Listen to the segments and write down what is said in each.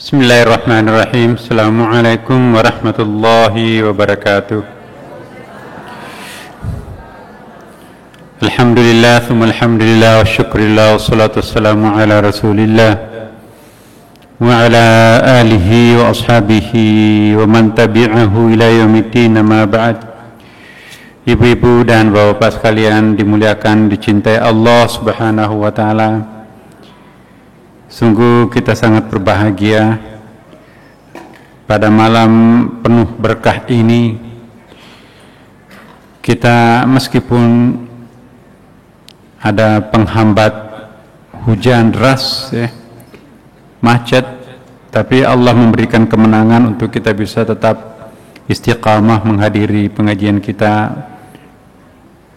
Bismillahirrahmanirrahim. Assalamualaikum warahmatullahi wabarakatuh. Alhamdulillah, thumma alhamdulillah, wa syukurillah, wa salatu wassalamu ala rasulillah wa ala alihi wa ashabihi wa man tabi'ahu ila yaumiddin, amma ba'd. Ibu-ibu dan bapak-bapak sekalian dimuliakan, dicintai Allah subhanahu wa ta'ala. Sungguh kita sangat berbahagia pada malam penuh berkah ini. Kita meskipun ada penghambat hujan deras, macet, tapi Allah memberikan kemenangan untuk kita bisa tetap istiqamah menghadiri pengajian kita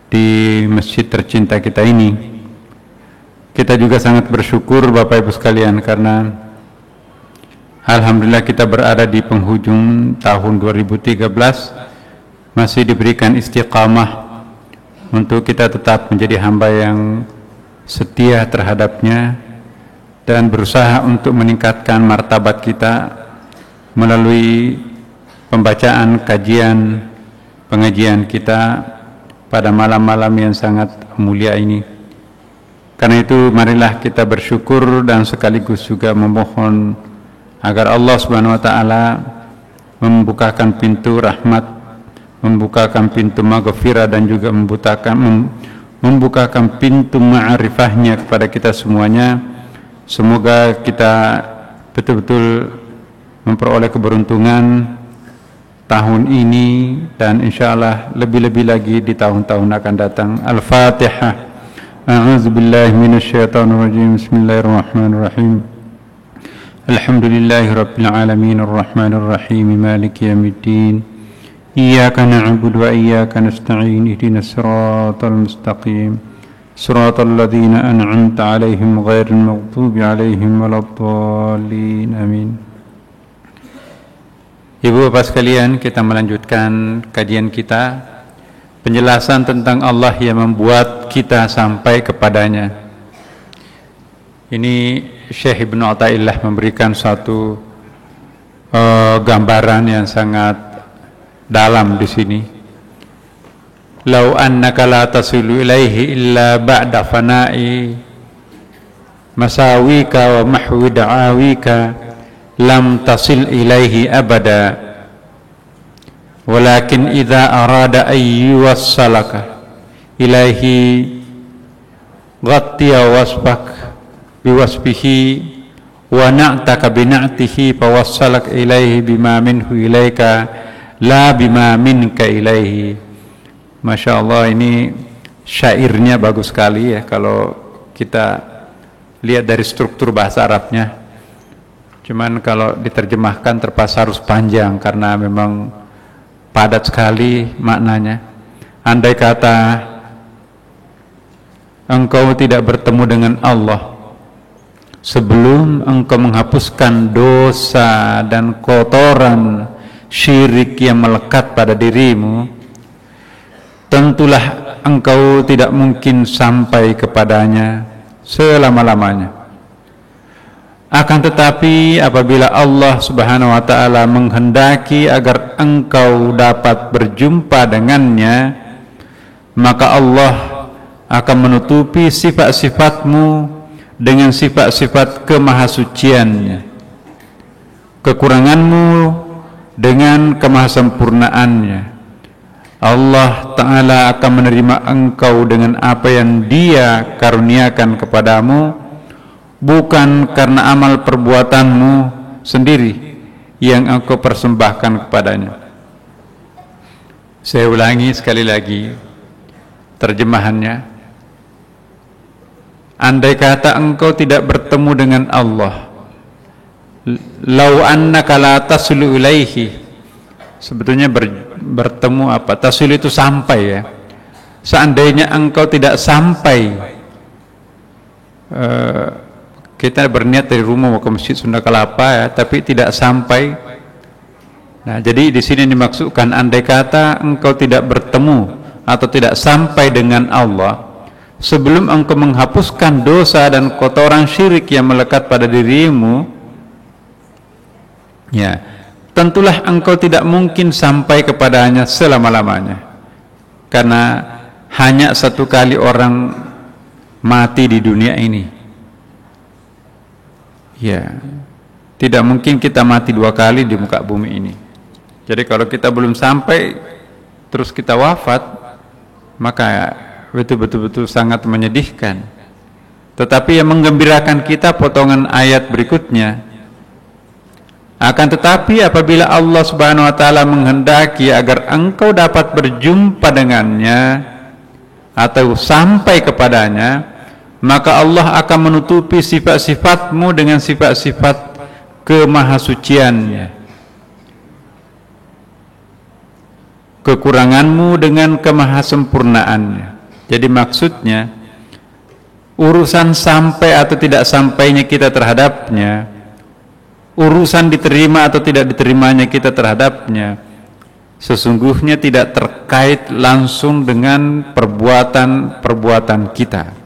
di masjid tercinta kita ini. Kita juga sangat bersyukur Bapak Ibu sekalian karena alhamdulillah kita berada di penghujung tahun 2013, masih diberikan istiqamah untuk kita tetap menjadi hamba yang setia terhadapnya dan berusaha untuk meningkatkan martabat kita melalui pembacaan kajian pengajian kita pada malam-malam yang sangat mulia ini. Karena itu marilah kita bersyukur dan sekaligus juga memohon agar Allah Subhanahu wa taala membukakan pintu rahmat, membukakan pintu maghfirah dan juga membukakan pintu ma'rifahnya kepada kita semuanya. Semoga kita betul-betul memperoleh keberuntungan tahun ini dan insyaallah lebih-lebih lagi di tahun-tahun akan datang. Al-Fatihah. A'udzu billahi minasyaitonir rajim. Bismillahirrahmanirrahim. Alhamdulillahirabbil alamin arrahmanir rahim maliki yaumiddin. Iyyaka na'budu wa iyyaka nasta'in. Ihdinas siratal mustaqim. Siratal ladzina an'amta 'alaihim ghairil maghdubi 'alaihim waladdallin. Amin. Ibu bapak sekalian, kita melanjutkan kajian kita, penjelasan tentang Allah yang membuat kita sampai kepadanya. Ini Syekh Ibnu Athaillah memberikan suatu gambaran yang sangat dalam di sini. Lau annaka la tasilu ilaihi illa ba'da fana'i masawika wa mahwi da'awika lam tasil ilaihi abada. Walakin idza arada ayyuwassalaka ilaihi ghattiya wasbak biwasbihi wa na'taka bina'tihi fawassalak ilaihi bima minhu ilaika la bima minka ilaihi. Masya Allah, ini syairnya bagus sekali ya kalau kita lihat dari struktur bahasa Arabnya. Cuman kalau diterjemahkan terpaksa harus panjang karena memang padat sekali maknanya. Andai kata engkau tidak bertemu dengan Allah sebelum engkau menghapuskan dosa dan kotoran syirik yang melekat pada dirimu, tentulah engkau tidak mungkin sampai kepadanya selama-lamanya. Akan tetapi apabila Allah Subhanahu wa ta'ala menghendaki agar engkau dapat berjumpa dengannya, maka Allah akan menutupi sifat-sifatmu dengan sifat-sifat kemahasuciannya, kekuranganmu dengan kemahasempurnaannya. Allah Ta'ala akan menerima engkau dengan apa yang Dia karuniakan kepadamu, bukan karena amal perbuatanmu sendiri yang engkau persembahkan kepadanya. Saya ulangi sekali lagi terjemahannya. Andai kata engkau tidak bertemu dengan Allah, lau annaka la taslu ilaihi, sebetulnya bertemu apa? Taslu itu sampai ya. Seandainya engkau tidak sampai, kita berniat dari rumah mau ke Masjid Sunda Kelapa ya, tapi tidak sampai. Nah, jadi di sini dimaksudkan andai kata engkau tidak bertemu atau tidak sampai dengan Allah sebelum engkau menghapuskan dosa dan kotoran syirik yang melekat pada dirimu, Ya, tentulah engkau tidak mungkin sampai kepadanya selama-lamanya, karena hanya satu kali orang mati di dunia ini. Ya, tidak mungkin kita mati 2 kali di muka bumi ini. Jadi kalau kita belum sampai terus kita wafat, maka itu betul-betul sangat menyedihkan. Tetapi yang menggembirakan kita potongan ayat berikutnya, akan tetapi apabila Allah Subhanahu wa taala menghendaki agar engkau dapat berjumpa dengannya atau sampai kepadanya, maka Allah akan menutupi sifat-sifatmu dengan sifat-sifat kemahasuciannya, kekuranganmu dengan kemahasempurnaannya. Jadi maksudnya, urusan sampai atau tidak sampainya kita terhadapnya, urusan diterima atau tidak diterimanya kita terhadapnya, sesungguhnya tidak terkait langsung dengan perbuatan-perbuatan kita.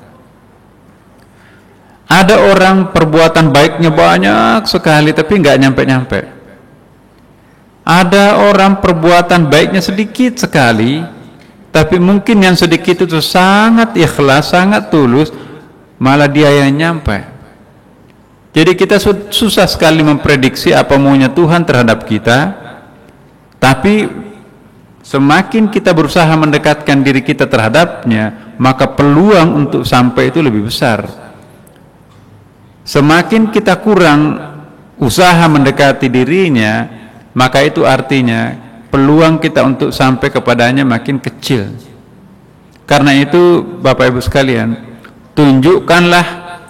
Ada orang perbuatan baiknya banyak sekali tapi nggak nyampe-nyampe. Ada orang perbuatan baiknya sedikit sekali, tapi mungkin yang sedikit itu sangat ikhlas, sangat tulus, malah dia yang nyampe. Jadi kita susah sekali memprediksi apa maunya Tuhan terhadap kita, tapi semakin kita berusaha mendekatkan diri kita terhadapnya, maka peluang untuk sampai itu lebih besar. Semakin kita kurang usaha mendekati dirinya, maka itu artinya peluang kita untuk sampai kepadanya makin kecil. Karena itu Bapak Ibu sekalian, tunjukkanlah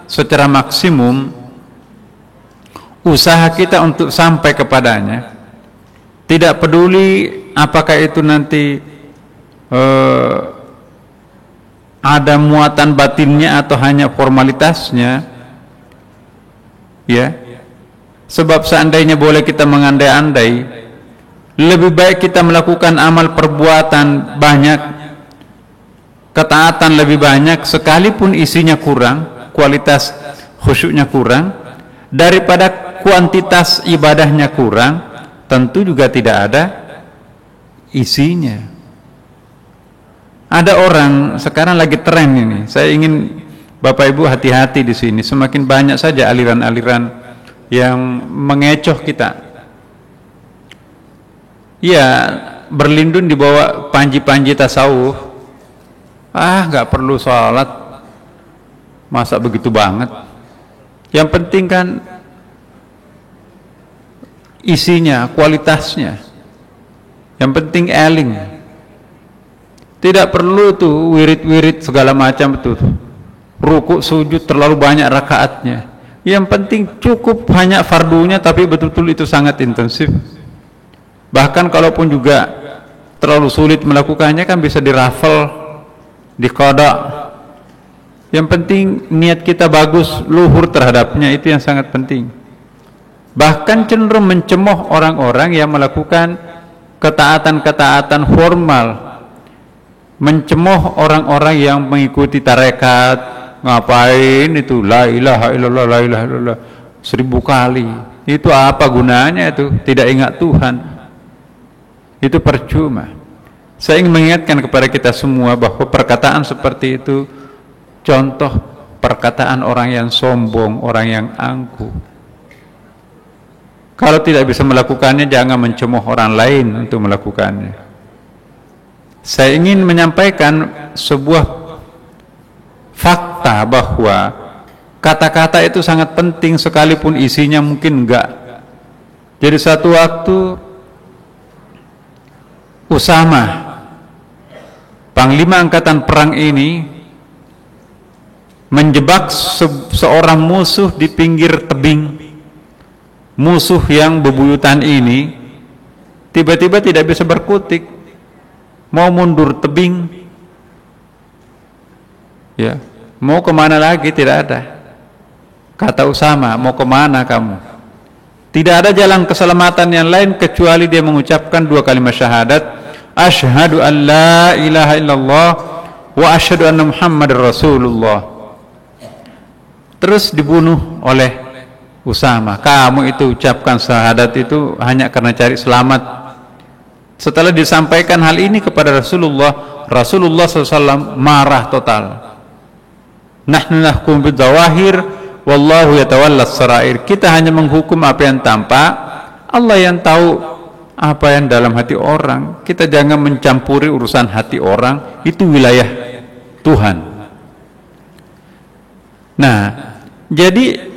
secara maksimum usaha kita untuk sampai kepadanya. Tidak peduli apakah itu nanti ada muatan batinnya atau hanya formalitasnya, ya. Sebab seandainya boleh kita mengandai-andai, lebih baik kita melakukan amal perbuatan banyak, ketaatan lebih banyak, sekalipun isinya kurang, kualitas khusyuknya kurang, daripada kuantitas ibadahnya kurang, tentu juga tidak ada isinya. Ada orang sekarang lagi tren ini, saya ingin Bapak Ibu hati-hati di sini, semakin banyak saja aliran-aliran yang mengecoh kita. Ya, berlindung di bawah panji-panji tasawuf. Nggak perlu sholat, masa begitu banget. Yang penting kan isinya, kualitasnya. Yang penting eling. Tidak perlu tuh wirid-wirid segala macam tuh, rukuk sujud terlalu banyak rakaatnya. Yang penting cukup hanya fardunya, tapi betul-betul itu sangat intensif. Bahkan kalaupun juga terlalu sulit melakukannya, kan bisa dirafel, diqada. Yang penting niat kita bagus, luhur terhadapnya, itu yang sangat penting. Bahkan cenderung mencemooh orang-orang yang melakukan ketaatan-ketaatan formal, mencemooh orang-orang yang mengikuti tarekat. Ngapain itu la ilaha illallah, la ilaha illallah 1000 kali, itu apa gunanya? Itu tidak ingat Tuhan, itu percuma. Saya ingin mengingatkan kepada kita semua bahwa perkataan seperti itu contoh perkataan orang yang sombong, orang yang angkuh. Kalau tidak bisa melakukannya, jangan mencemooh orang lain untuk melakukannya. Saya ingin menyampaikan sebuah fakta bahwa kata-kata itu sangat penting sekalipun isinya mungkin enggak. Jadi satu waktu Usama, panglima angkatan perang ini, menjebak seorang musuh di pinggir tebing. Musuh yang bebuyutan ini tiba-tiba tidak bisa berkutik, mau mundur tebing, ya, mau kemana lagi tidak ada. Kata Usama, mau kemana kamu? Tidak ada jalan keselamatan yang lain kecuali dia mengucapkan 2 kalimat syahadat, asyhadu an la ilaha illallah wa asyhadu anna Muhammadar Rasulullah. Terus dibunuh oleh Usama, kamu itu ucapkan syahadat itu hanya karena cari selamat. Setelah disampaikan hal ini kepada Rasulullah SAW marah total. Nahnu nahkum bidzawahir wallahu yatawallas sarair. Kita hanya menghukum apa yang tampak, Allah yang tahu apa yang dalam hati orang. Kita jangan mencampuri urusan hati orang, itu wilayah Tuhan. Nah, jadi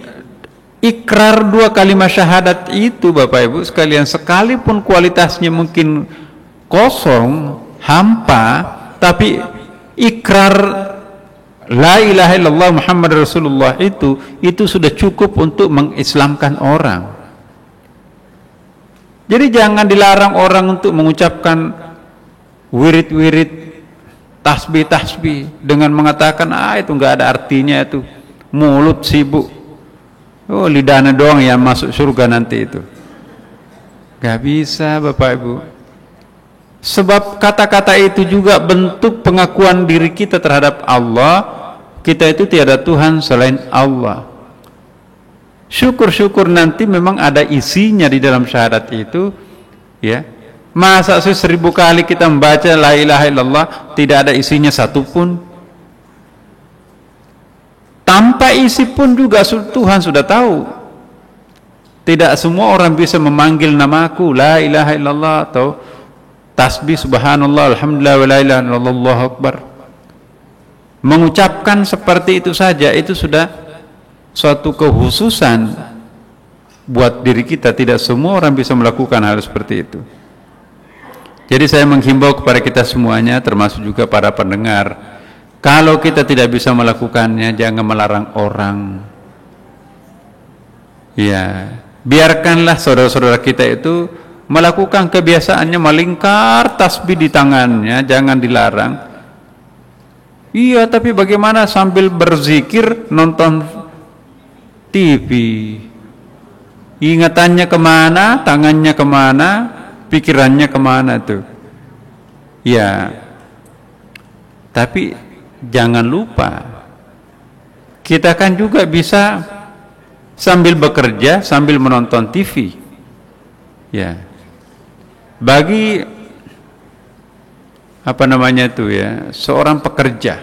ikrar dua kalimat syahadat itu Bapak Ibu sekalian, sekalipun kualitasnya mungkin kosong, hampa, tapi ikrar la ilaha illallah Muhammad Rasulullah itu sudah cukup untuk mengislamkan orang. Jadi jangan dilarang orang untuk mengucapkan wirid-wirid, tasbih-tasbih dengan mengatakan itu nggak ada artinya, itu mulut sibuk. Oh, lidahnya doang yang masuk surga nanti itu. Gak bisa Bapak Ibu. Sebab kata-kata itu juga bentuk pengakuan diri kita terhadap Allah. Kita itu tiada Tuhan selain Allah. Syukur-syukur nanti memang ada isinya di dalam syahadat itu, ya. Masa 1000 kali kita membaca la ilaha illallah tidak ada isinya satupun? Tanpa isi pun juga Tuhan sudah tahu. Tidak semua orang bisa memanggil namaku la ilaha illallah atau tasbih subhanallah alhamdulillah wa la ilaha illallah Allahu akbar. Mengucapkan seperti itu saja itu sudah suatu kekhususan buat diri kita. Tidak semua orang bisa melakukan hal seperti itu. Jadi saya menghimbau kepada kita semuanya, termasuk juga para pendengar, kalau kita tidak bisa melakukannya, jangan melarang orang. Ya, biarkanlah saudara-saudara kita itu melakukan kebiasaannya melingkar tasbih di tangannya, jangan dilarang. Iya, tapi bagaimana sambil berzikir nonton TV? Ingatannya kemana, tangannya kemana, pikirannya kemana tuh? Ya, tapi jangan lupa, kita kan juga bisa sambil bekerja, sambil menonton TV. Ya, bagi apa namanya itu ya, seorang pekerja,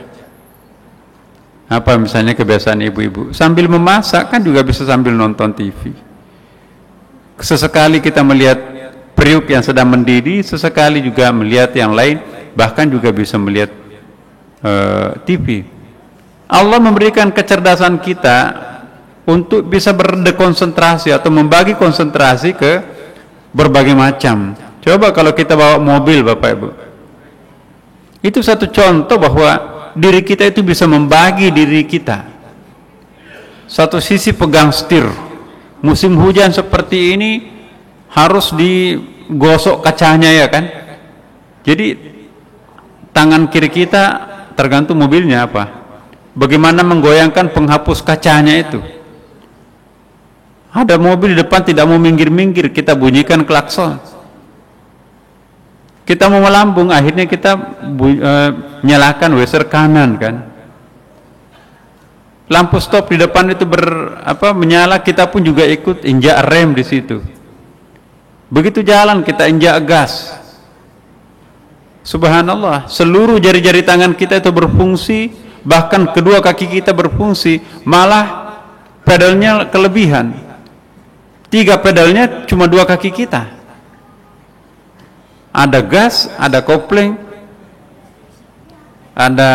apa misalnya kebiasaan ibu-ibu, sambil memasak kan juga bisa sambil nonton TV. Sesekali kita melihat periuk yang sedang mendidih, sesekali juga melihat yang lain, bahkan juga bisa melihat TV. Allah memberikan kecerdasan kita untuk bisa berdekonsentrasi atau membagi konsentrasi ke berbagai macam. Coba kalau kita bawa mobil Bapak Ibu, itu satu contoh bahwa diri kita itu bisa membagi diri kita. Satu sisi pegang setir, musim hujan seperti ini harus digosok kacanya ya kan. Jadi tangan kiri kita tergantung mobilnya apa, bagaimana menggoyangkan penghapus kacanya itu. Ada mobil di depan tidak mau minggir-minggir, kita bunyikan klakson. Kita mau melambung, akhirnya kita nyalakan wiper kanan kan. Lampu stop di depan itu menyala, kita pun juga ikut injak rem di situ. Begitu jalan kita injak gas. Subhanallah, seluruh jari-jari tangan kita itu berfungsi, bahkan kedua kaki kita berfungsi, malah pedalnya kelebihan. 3 pedalnya cuma 2 kaki kita. Ada gas, ada kopling, ada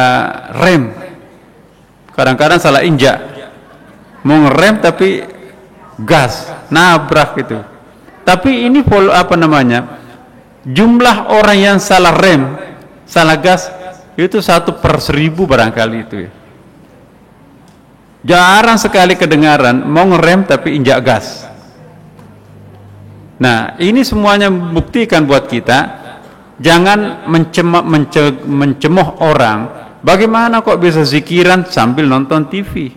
rem. Kadang-kadang salah injak, mau ngerem tapi gas, nabrak gitu. Tapi ini jumlah orang yang salah rem, salah gas itu 1/1000 barangkali itu ya. Jarang sekali kedengaran mau ngerem tapi injak gas. Nah, ini semuanya membuktikan buat kita jangan mencemoh orang. Bagaimana kok bisa zikiran sambil nonton TV?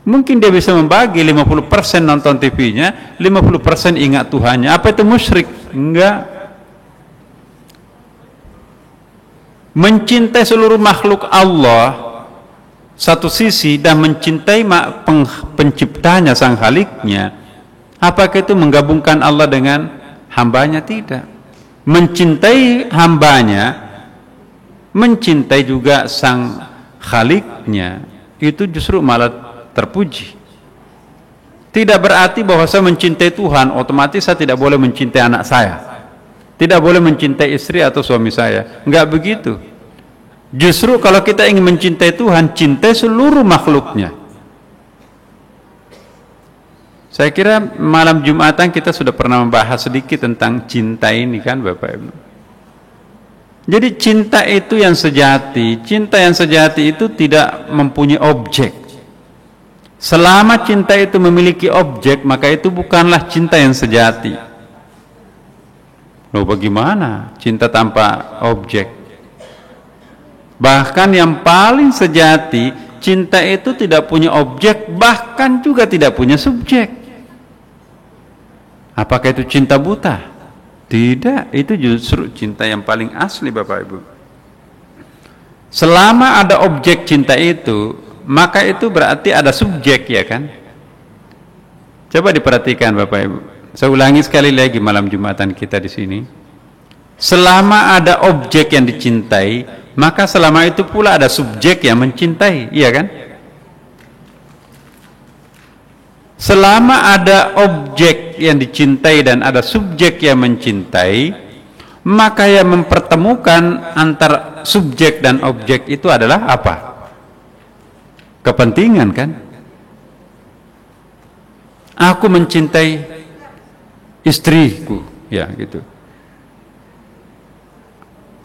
Mungkin dia bisa membagi 50% nonton TV-nya, 50% ingat Tuhannya. Apa itu musyrik? Enggak. Mencintai seluruh makhluk Allah satu sisi dan mencintai penciptanya, sang Khaliknya, apakah itu menggabungkan Allah dengan hambanya? Tidak. Mencintai hambanya, mencintai juga sang Khaliknya, itu justru malah terpuji. Tidak berarti bahwa saya mencintai Tuhan otomatis saya tidak boleh mencintai anak saya, tidak boleh mencintai istri atau suami saya. Enggak begitu. Justru kalau kita ingin mencintai Tuhan, cintai seluruh makhluknya. Saya kira malam Jumatan kita sudah pernah membahas sedikit tentang cinta ini kan Bapak Ibu. Jadi cinta itu yang sejati. Cinta yang sejati itu tidak mempunyai objek. Selama cinta itu memiliki objek, maka itu bukanlah cinta yang sejati. Loh, bagaimana cinta tanpa objek? Bahkan yang paling sejati, cinta itu tidak punya objek, bahkan juga tidak punya subjek. Apakah itu cinta buta? Tidak, itu justru cinta yang paling asli Bapak Ibu. Selama ada objek cinta itu, maka itu berarti ada subjek, ya kan? Coba diperhatikan Bapak Ibu. Saya ulangi sekali lagi malam Jumatan kita di sini. Selama ada objek yang dicintai, maka selama itu pula ada subjek yang mencintai, iya kan? Selama ada objek yang dicintai dan ada subjek yang mencintai, maka yang mempertemukan antara subjek dan objek itu adalah apa? Kepentingan, kan? Aku mencintai istriku, ya gitu.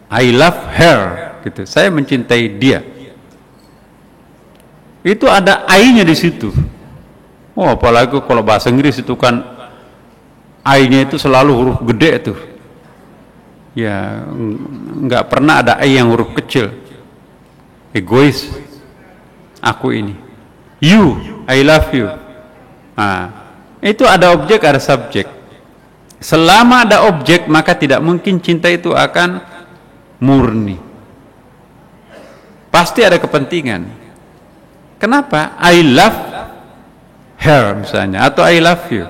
I love her, gitu. Saya mencintai dia. Itu ada I-nya di situ. Oh, apalagi kalau bahasa Inggris itu kan I-nya itu selalu huruf gede tuh. Ya, nggak pernah ada I yang huruf kecil. Egois. Aku ini. You, I love you. Nah, itu ada objek, ada subjek. Selama ada objek, maka tidak mungkin cinta itu akan murni. Pasti ada kepentingan. Kenapa? I love her misalnya, atau I love you.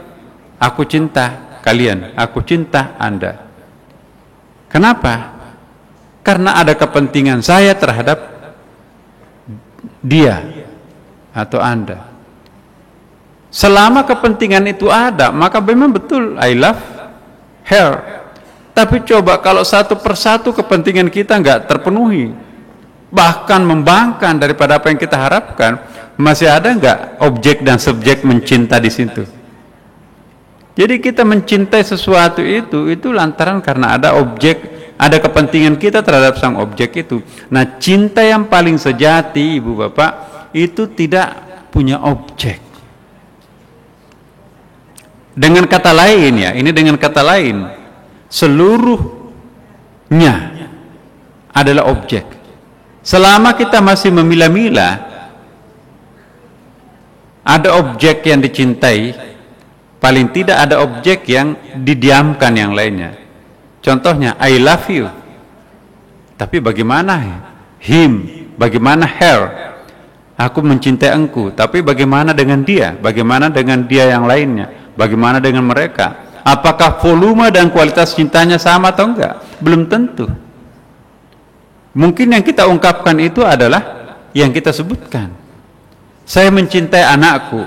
Aku cinta kalian, aku cinta Anda. Kenapa? Karena ada kepentingan saya terhadap dia atau Anda. Selama kepentingan itu ada, maka memang betul I love her. Tapi coba kalau satu persatu kepentingan kita nggak terpenuhi, bahkan membangkang daripada apa yang kita harapkan, masih ada nggak objek dan subjek mencinta di situ? Jadi kita mencintai sesuatu itu lantaran karena ada objek, ada kepentingan kita terhadap sang objek itu. Nah, cinta yang paling sejati, Ibu Bapak, itu tidak punya objek. Dengan kata lain ya, ini dengan kata lain, seluruhnya adalah objek. Selama kita masih memilah-milah, ada objek yang dicintai, paling tidak ada objek yang didiamkan yang lainnya. Contohnya, I love you. Tapi bagaimana him? Bagaimana her? Aku mencintai engkau. Tapi bagaimana dengan dia? Bagaimana dengan dia yang lainnya? Bagaimana dengan mereka? Apakah volume dan kualitas cintanya sama atau enggak? Belum tentu. Mungkin yang kita ungkapkan itu adalah yang kita sebutkan. Saya mencintai anakku.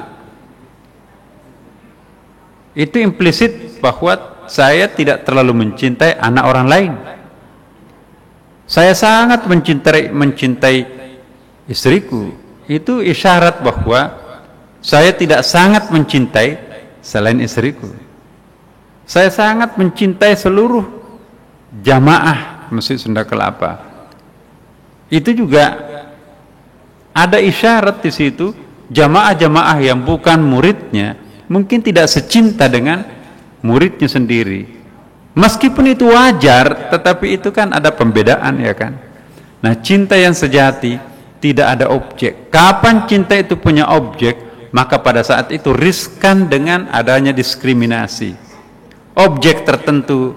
Itu implisit bahwa saya tidak terlalu mencintai anak orang lain. Saya sangat mencintai istriku. Itu isyarat bahwa saya tidak sangat mencintai selain istriku. Saya sangat mencintai seluruh jamaah Masjid Sunda Kelapa. Itu juga ada isyarat di situ, jamaah-jamaah yang bukan muridnya mungkin tidak secinta dengan muridnya sendiri. Meskipun itu wajar, tetapi itu kan ada pembedaan, ya kan? Nah, cinta yang sejati tidak ada objek. Kapan cinta itu punya objek, maka pada saat itu riskan dengan adanya diskriminasi. Objek tertentu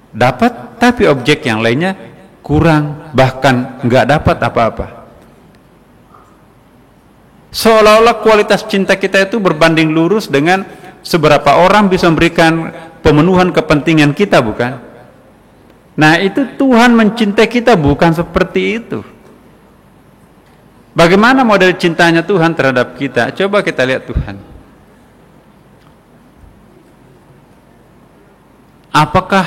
dapat, tapi objek yang lainnya kurang, bahkan nggak dapat apa-apa. Seolah-olah kualitas cinta kita itu berbanding lurus dengan seberapa orang bisa memberikan pemenuhan kepentingan kita, bukan? Nah, itu Tuhan mencintai kita bukan seperti itu. Bagaimana model cintanya Tuhan terhadap kita? Coba kita lihat Tuhan. Apakah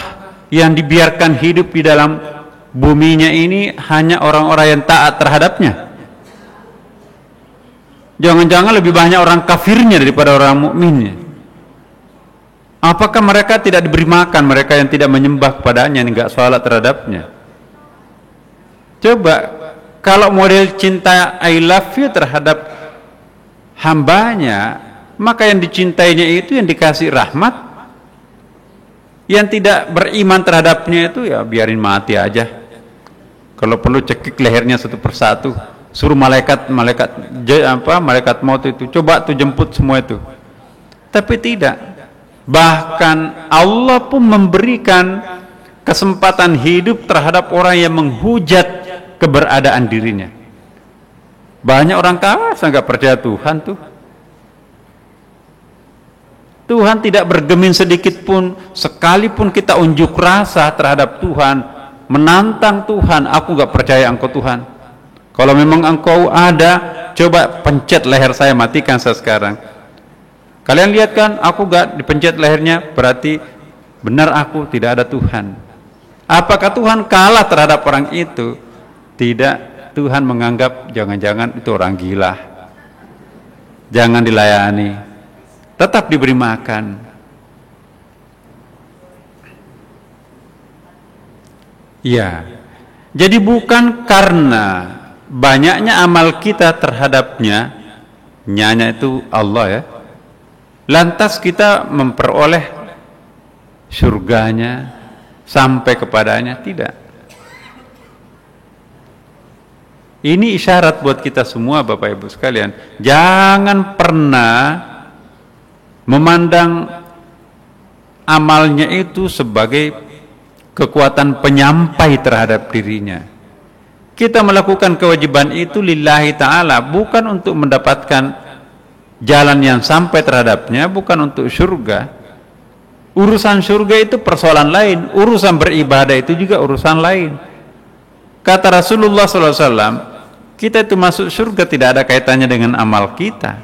yang dibiarkan hidup di dalam buminya ini hanya orang-orang yang taat terhadapnya? Jangan-jangan lebih banyak orang kafirnya daripada orang mukminnya. Apakah mereka tidak diberi makan, mereka yang tidak menyembah kepadanya, enggak salat terhadapnya? Coba, kalau model cinta I love you terhadap hambanya, maka yang dicintainya itu yang dikasih rahmat. Yang tidak beriman terhadapnya itu ya biarin mati aja. Kalau perlu cekik lehernya satu persatu. Suruh malaikat maut itu coba tuh jemput semua itu. Tapi tidak. Bahkan Allah pun memberikan kesempatan hidup terhadap orang yang menghujat keberadaan dirinya. Banyak orang kafir nggak percaya Tuhan tuh. Tuhan tidak bergeming sedikit pun, sekalipun kita unjuk rasa terhadap Tuhan, menantang Tuhan, aku nggak percaya engkau Tuhan. Kalau memang engkau ada, coba pencet leher saya, matikan saya sekarang. Kalian lihat kan, aku gak dipencet lehernya, berarti benar aku tidak ada Tuhan. Apakah Tuhan kalah terhadap orang itu? Tidak, Tuhan menganggap jangan-jangan itu orang gila. Jangan dilayani, tetap diberi makan. Ya, jadi bukan karena banyaknya amal kita terhadapnya, nyanya itu Allah ya, lantas kita memperoleh surganya sampai kepadanya, tidak. Ini isyarat buat kita semua Bapak Ibu sekalian, jangan pernah memandang amalnya itu sebagai kekuatan penyampai terhadap dirinya. Kita melakukan kewajiban itu lillahi ta'ala, bukan untuk mendapatkan jalan yang sampai terhadapnya, bukan untuk surga. Urusan surga itu persoalan lain, urusan beribadah itu juga urusan lain. Kata Rasulullah SAW, kita itu masuk surga tidak ada kaitannya dengan amal kita.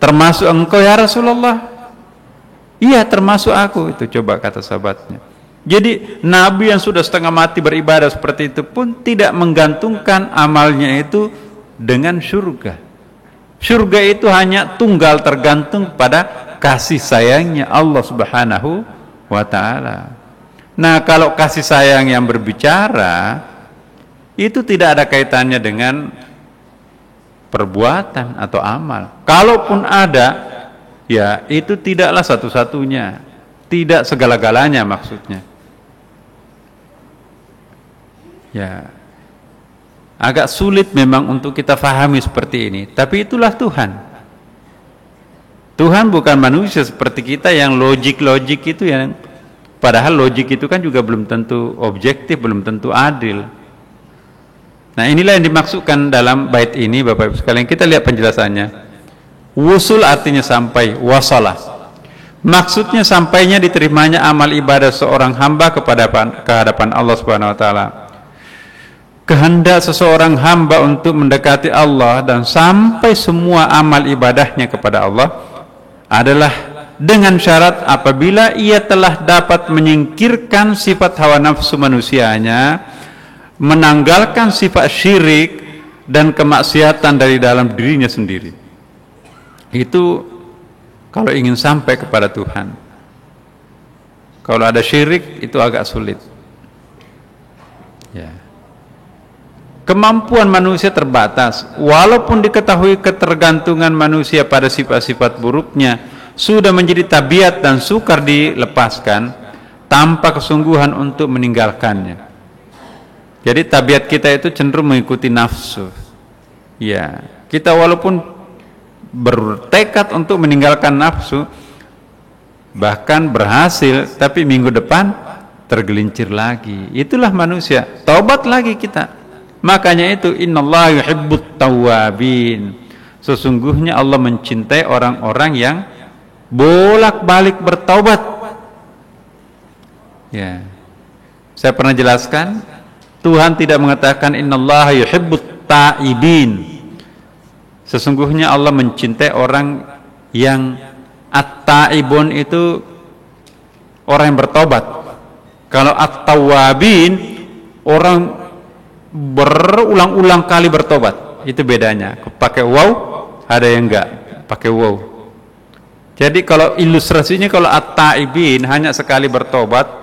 Termasuk engkau ya Rasulullah? Iya, termasuk aku. Itu coba kata sahabatnya. Jadi Nabi yang sudah setengah mati beribadah seperti itu pun tidak menggantungkan amalnya itu dengan surga. Surga itu hanya tunggal tergantung pada kasih sayangnya Allah Subhanahu wa ta'ala. Nah, kalau kasih sayang yang berbicara itu tidak ada kaitannya dengan perbuatan atau amal. Kalaupun ada, ya itu tidaklah satu-satunya, tidak segala-galanya maksudnya. Ya, agak sulit memang untuk kita fahami seperti ini, tapi itulah Tuhan. Tuhan bukan manusia seperti kita yang logik-logik itu, yang padahal logik itu kan juga belum tentu objektif, belum tentu adil. Nah, inilah yang dimaksudkan dalam bait ini Bapak Ibu sekalian. Kita lihat penjelasannya. Wusul artinya sampai, wasalah. Maksudnya sampainya diterimanya amal ibadah seorang hamba kehadapan Allah Subhanahu wa taala. Kehendak seseorang hamba untuk mendekati Allah dan sampai semua amal ibadahnya kepada Allah adalah dengan syarat apabila ia telah dapat menyingkirkan sifat hawa nafsu manusianya, menanggalkan sifat syirik dan kemaksiatan dari dalam dirinya sendiri. Itu kalau ingin sampai kepada Tuhan. Kalau ada syirik itu agak sulit. Ya. Kemampuan manusia terbatas, walaupun diketahui ketergantungan manusia pada sifat-sifat buruknya sudah menjadi tabiat dan sukar dilepaskan tanpa kesungguhan untuk meninggalkannya. Jadi tabiat kita itu cenderung mengikuti nafsu. Ya, kita walaupun bertekad untuk meninggalkan nafsu, bahkan berhasil, tapi minggu depan tergelincir lagi. Itulah manusia. Taubat lagi kita. Makanya itu innallaha yuhibbut tawwabin. Sesungguhnya Allah mencintai orang-orang yang bolak-balik bertaubat. Ya. Saya pernah jelaskan, Tuhan tidak mengatakan innallaha yuhibbut ta'ibin. Sesungguhnya Allah mencintai orang yang at-ta'ibun itu orang yang bertobat. Kalau at-tawwabin orang berulang-ulang kali bertobat. Itu bedanya. Pakai waw, ada yang enggak pakai waw. Jadi kalau ilustrasinya, kalau at-ta'ibin hanya sekali bertobat,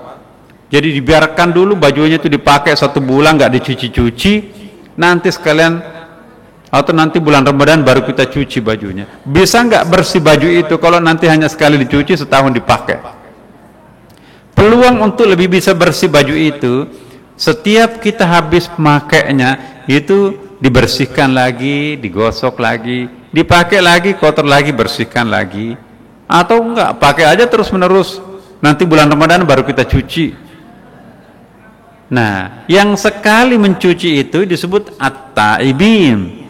jadi dibiarkan dulu bajunya itu dipakai 1 bulan nggak dicuci-cuci, nanti sekalian atau nanti bulan Ramadan baru kita cuci bajunya. Bisa nggak bersih baju itu kalau nanti hanya sekali dicuci, setahun dipakai? Peluang untuk lebih bisa bersih baju itu, setiap kita habis makainya itu dibersihkan lagi, digosok lagi, dipakai lagi, kotor lagi, bersihkan lagi. Atau enggak, pakai aja terus menerus, nanti bulan Ramadan baru kita cuci. Nah, yang sekali mencuci itu disebut at-ta'ibin.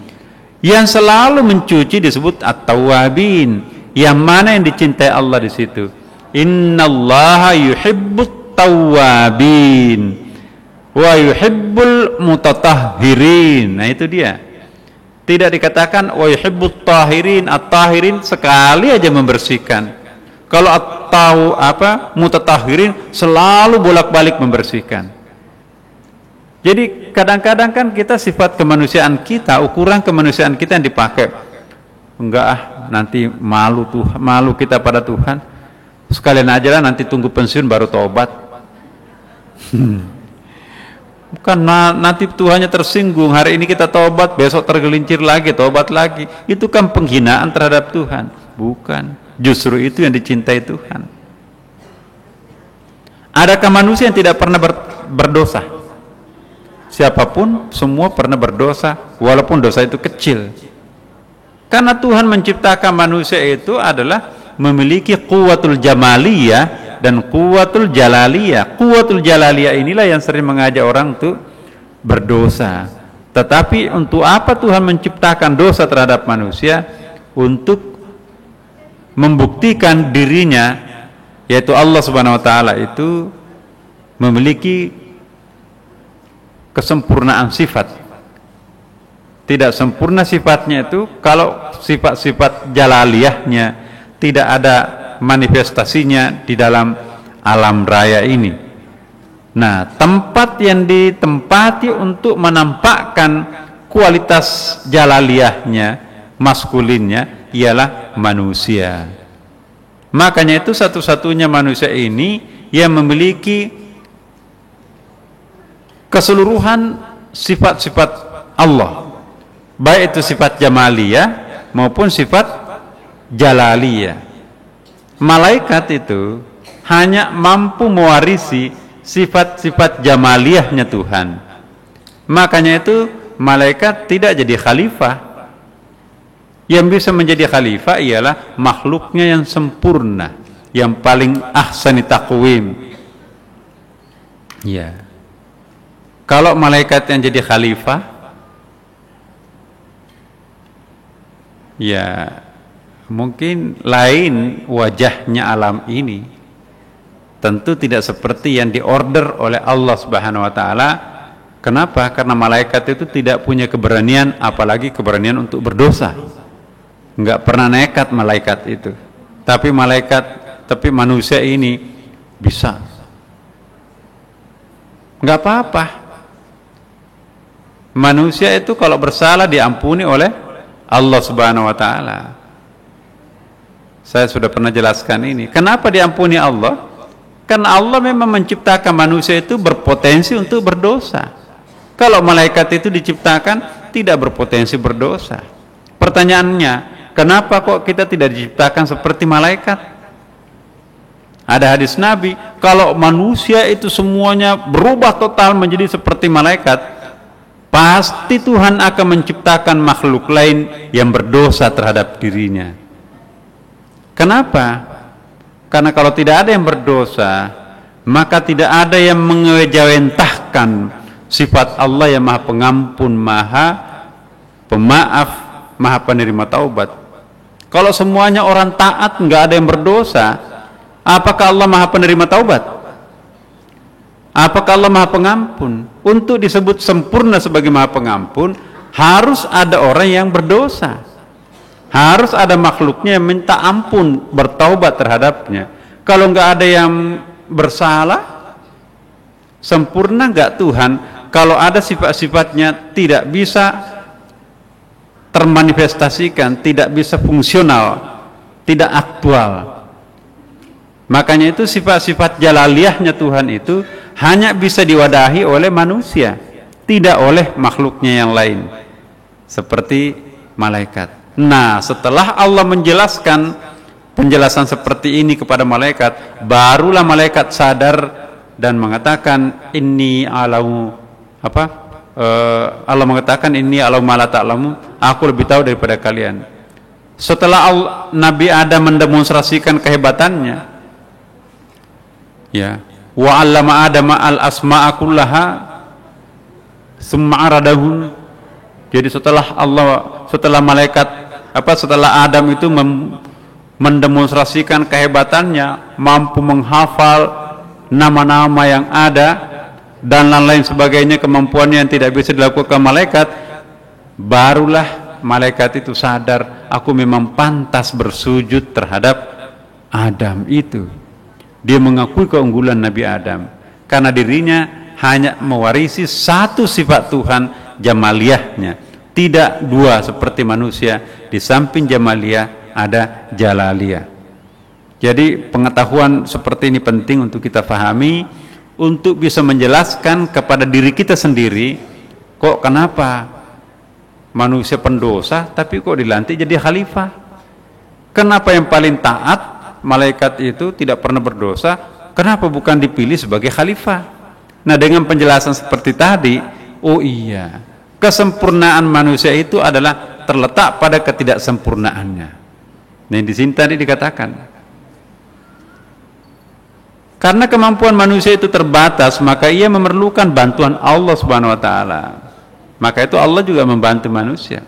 Yang selalu mencuci disebut at-tawwabin. Yang mana yang dicintai Allah di situ? Innallaha yuhibbut tawwabin wa yuhibbul mutatahhirin. Nah, itu dia. Tidak dikatakan wa yuhibbut tahirin. At-tahirin sekali aja membersihkan. Kalau mutatahhirin selalu bolak-balik membersihkan. Jadi kadang-kadang kan kita sifat kemanusiaan kita, ukuran kemanusiaan kita yang dipakai. Enggak nanti malu kita pada Tuhan. Sekalian aja lah, nanti tunggu pensiun baru tobat. Bukan nanti Tuhannya tersinggung, hari ini kita tobat, besok tergelincir lagi, tobat lagi. Itu kan penghinaan terhadap Tuhan. Bukan, justru itu yang dicintai Tuhan. Adakah manusia yang tidak pernah berdosa? Siapapun, semua pernah berdosa, walaupun dosa itu kecil. Karena Tuhan menciptakan manusia itu adalah memiliki quwwatul jamaliyah dan quwwatul jalaliyah. Quwwatul jalaliyah inilah yang sering mengajak orang untuk berdosa. Tetapi untuk apa Tuhan menciptakan dosa terhadap manusia? Untuk membuktikan dirinya, yaitu Allah Subhanahu wa taala itu memiliki kesempurnaan sifat. Tidak sempurna sifatnya itu kalau sifat-sifat jalaliyahnya tidak ada manifestasinya di dalam alam raya ini. Nah, tempat yang ditempati untuk menampakkan kualitas jalaliyahnya, maskulinnya, ialah manusia. Makanya itu satu-satunya manusia ini yang memiliki keseluruhan sifat-sifat Allah, baik itu sifat jamaliyah maupun sifat jalaliyah. Malaikat itu hanya mampu mewarisi sifat-sifat jamaliyahnya Tuhan. Makanya itu malaikat tidak jadi khalifah. Yang bisa menjadi khalifah ialah makhluknya yang sempurna, yang paling ahsani taqwim. Ya. Kalau malaikat yang jadi khalifah, ya mungkin lain wajahnya alam ini. Tentu tidak seperti yang diorder oleh Allah Subhanahu wa taala. Kenapa? Karena malaikat itu tidak punya keberanian, apalagi keberanian untuk berdosa. Enggak pernah nekat malaikat itu. Tapi manusia ini bisa. Enggak apa-apa. Manusia itu kalau bersalah diampuni oleh Allah Subhanahu wa taala. Saya sudah pernah jelaskan ini. Kenapa diampuni Allah? Karena Allah memang menciptakan manusia itu berpotensi untuk berdosa. Kalau malaikat itu diciptakan tidak berpotensi berdosa. Pertanyaannya, kenapa kok kita tidak diciptakan seperti malaikat? Ada hadis Nabi, kalau manusia itu semuanya berubah total menjadi seperti malaikat, pasti Tuhan akan menciptakan makhluk lain yang berdosa terhadap dirinya. Kenapa? Karena kalau tidak ada yang berdosa, maka tidak ada yang mengejawantahkan sifat Allah yang Maha Pengampun, Maha Pemaaf, Maha penerima taubat. Kalau semuanya orang taat, nggak ada yang berdosa, apakah Allah Maha penerima taubat? Apakah Allah Maha pengampun? Untuk disebut sempurna sebagai Maha pengampun, harus ada orang yang berdosa, harus ada makhluknya yang minta ampun, bertaubat terhadapnya. Kalau nggak ada yang bersalah, sempurna nggak Tuhan? Kalau ada sifat-sifatnya tidak bisa termanifestasikan, tidak bisa fungsional, tidak aktual. Makanya itu sifat-sifat jalaliyahnya Tuhan itu hanya bisa diwadahi oleh manusia, tidak oleh makhluknya yang lain, seperti malaikat. Nah, setelah Allah menjelaskan penjelasan seperti ini kepada malaikat, barulah malaikat sadar dan mengatakan, inni alamu apa? Allah mengatakan, inni alamu ma la ta'lamu, aku lebih tahu daripada kalian. Setelah Nabi Adam mendemonstrasikan kehebatannya, ya, wa 'allama Adama al-asma'a kullaha tsumma aradahum. Jadi setelah malaikat setelah Adam itu mendemonstrasikan kehebatannya, mampu menghafal nama-nama yang ada dan lain-lain sebagainya, kemampuannya yang tidak bisa dilakukan malaikat, barulah malaikat itu sadar, aku memang pantas bersujud terhadap Adam itu. Dia mengakui keunggulan Nabi Adam karena dirinya hanya mewarisi satu sifat Tuhan, jamaliyahnya, tidak dua seperti manusia. Di samping jamaliyah ada jalaliyah. Jadi pengetahuan seperti ini penting untuk kita pahami, untuk bisa menjelaskan kepada diri kita sendiri, kok kenapa manusia pendosa tapi kok dilantik jadi khalifah? Kenapa yang paling taat, malaikat itu tidak pernah berdosa, kenapa bukan dipilih sebagai khalifah? Nah, dengan penjelasan seperti tadi, oh iya, kesempurnaan manusia itu adalah terletak pada ketidaksempurnaannya. Nah, di sini tadi dikatakan, karena kemampuan manusia itu terbatas, maka ia memerlukan bantuan Allah Subhanahu wa taala. Maka itu Allah juga membantu manusia.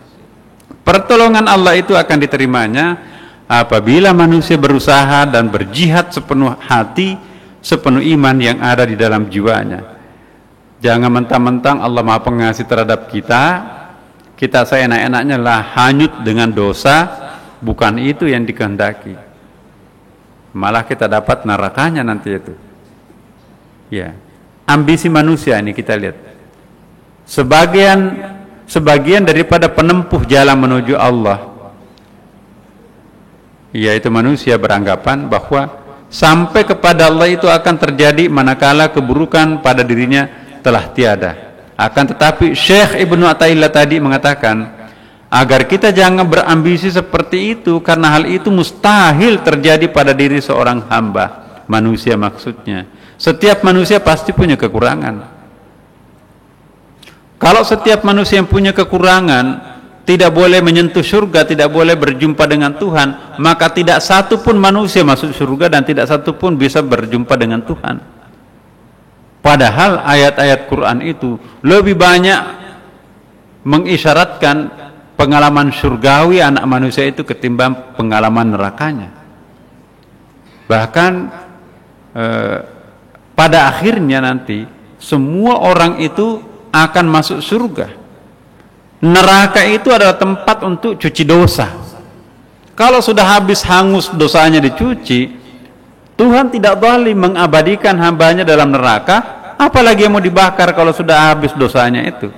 Pertolongan Allah itu akan diterimanya apabila manusia berusaha dan berjihad sepenuh hati, sepenuh iman yang ada di dalam jiwanya. Jangan mentang-mentang Allah Maha Pengasih terhadap kita seenak-enaknya lah hanyut dengan dosa, bukan itu yang dikehendaki. Malah kita dapat nerakanya nanti itu. Ya, ambisi manusia ini kita lihat. Sebagian daripada penempuh jalan menuju Allah, yaitu manusia, beranggapan bahwa sampai kepada Allah itu akan terjadi manakala keburukan pada dirinya telah tiada. Akan tetapi Syekh Ibnu Athaillah tadi mengatakan, agar kita jangan berambisi seperti itu, karena hal itu mustahil terjadi pada diri seorang hamba, manusia maksudnya. Setiap manusia pasti punya kekurangan. Kalau setiap manusia yang punya kekurangan tidak boleh menyentuh surga, tidak boleh berjumpa dengan Tuhan, maka tidak satu pun manusia masuk surga dan tidak satu pun bisa berjumpa dengan Tuhan. Padahal ayat-ayat Quran itu lebih banyak mengisyaratkan pengalaman surgawi anak manusia itu ketimbang pengalaman nerakanya. Bahkan pada akhirnya nanti semua orang itu akan masuk surga. Neraka itu adalah tempat untuk cuci dosa. Kalau sudah habis hangus dosanya dicuci, Tuhan tidak boleh mengabadikan hambanya dalam neraka, apalagi yang mau dibakar kalau sudah habis dosanya itu.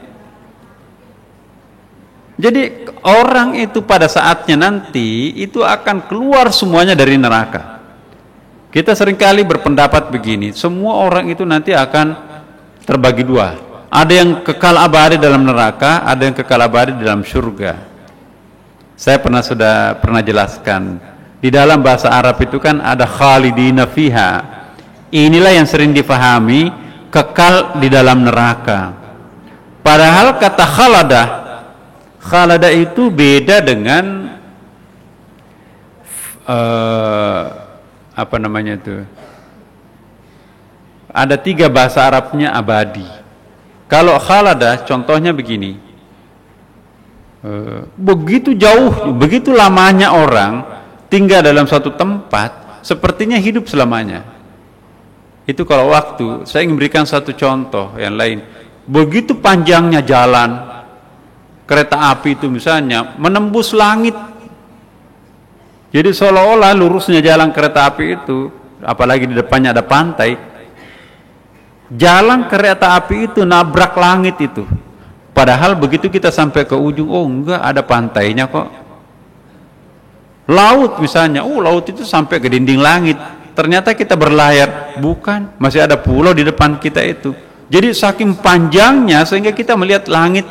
Jadi orang itu pada saatnya nanti itu akan keluar semuanya dari neraka. Kita seringkali berpendapat begini, semua orang itu nanti akan terbagi dua. Ada yang kekal abadi dalam neraka, ada yang kekal abadi dalam surga. Saya sudah pernah jelaskan, di dalam bahasa Arab itu kan ada khalidina fiha. Inilah yang sering difahami kekal di dalam neraka. Padahal kata khalada itu beda dengan apa namanya itu? Ada 3 bahasa Arabnya abadi. Kalau khalada contohnya begini. Begitu jauh, begitu lamanya orang tinggal dalam suatu tempat, sepertinya hidup selamanya. Itu kalau waktu. Saya ingin berikan satu contoh yang lain. Begitu panjangnya jalan kereta api itu misalnya menembus langit. Jadi seolah-olah lurusnya jalan kereta api itu, apalagi di depannya ada pantai, jalan kereta api itu nabrak langit itu. Padahal begitu kita sampai ke ujung, oh enggak, ada pantainya kok. Laut misalnya, laut itu sampai ke dinding langit. Ternyata kita berlayar, bukan, masih ada pulau di depan kita itu. Jadi saking panjangnya sehingga kita melihat langit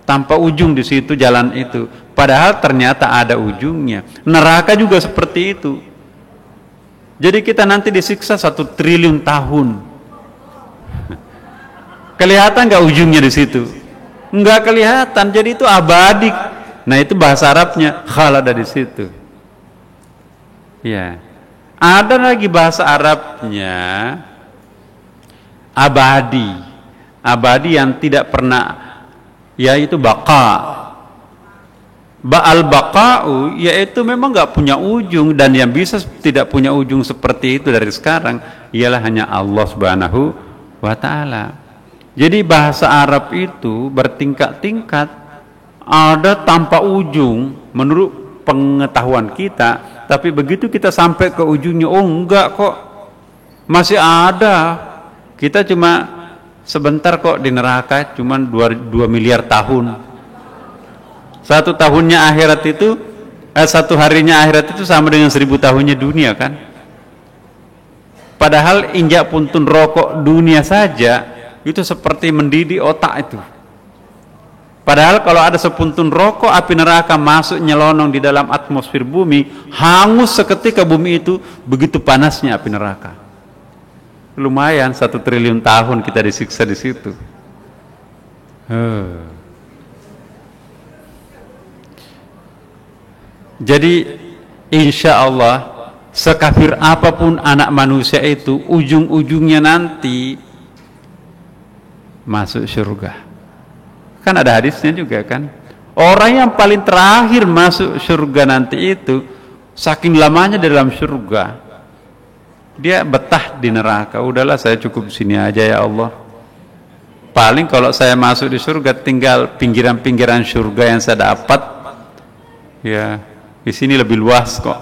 tanpa ujung di situ jalan itu. Padahal ternyata ada ujungnya. Neraka juga seperti itu. Jadi kita nanti disiksa 1 triliun tahun. Kelihatan nggak ujungnya di situ? Nggak kelihatan. Jadi itu abadi. Nah itu bahasa Arabnya khalada di situ. Ya. Ada lagi bahasa Arabnya abadi. Abadi yang tidak pernah, yaitu baqa. Al-baqa'u yaitu memang nggak punya ujung, dan yang bisa tidak punya ujung seperti itu dari sekarang ialah hanya Allah Subhanahu wa ta'ala. Jadi bahasa Arab itu bertingkat-tingkat, ada tanpa ujung menurut pengetahuan kita, tapi begitu kita sampai ke ujungnya, oh enggak kok, masih ada. Kita cuma sebentar kok di neraka, cuma 2 miliar tahun. 1 tahunnya akhirat itu, 1 harinya akhirat itu sama dengan 1000 tahunnya dunia kan. Padahal injak puntun rokok dunia saja itu seperti mendidih otak itu. Padahal kalau ada sepuntun rokok api neraka masuk nyelonong di dalam atmosfer bumi, hangus seketika bumi itu, begitu panasnya api neraka. Lumayan 1 triliun tahun kita disiksa di situ. Jadi insya Allah sekafir apapun anak manusia itu, ujung-ujungnya nanti masuk surga. Kan ada hadisnya juga kan, orang yang paling terakhir masuk surga nanti itu, saking lamanya di dalam surga, dia betah di neraka. Udahlah saya cukup sini aja ya Allah. Paling kalau saya masuk di surga tinggal pinggiran-pinggiran surga yang saya dapat, ya di sini lebih luas kok.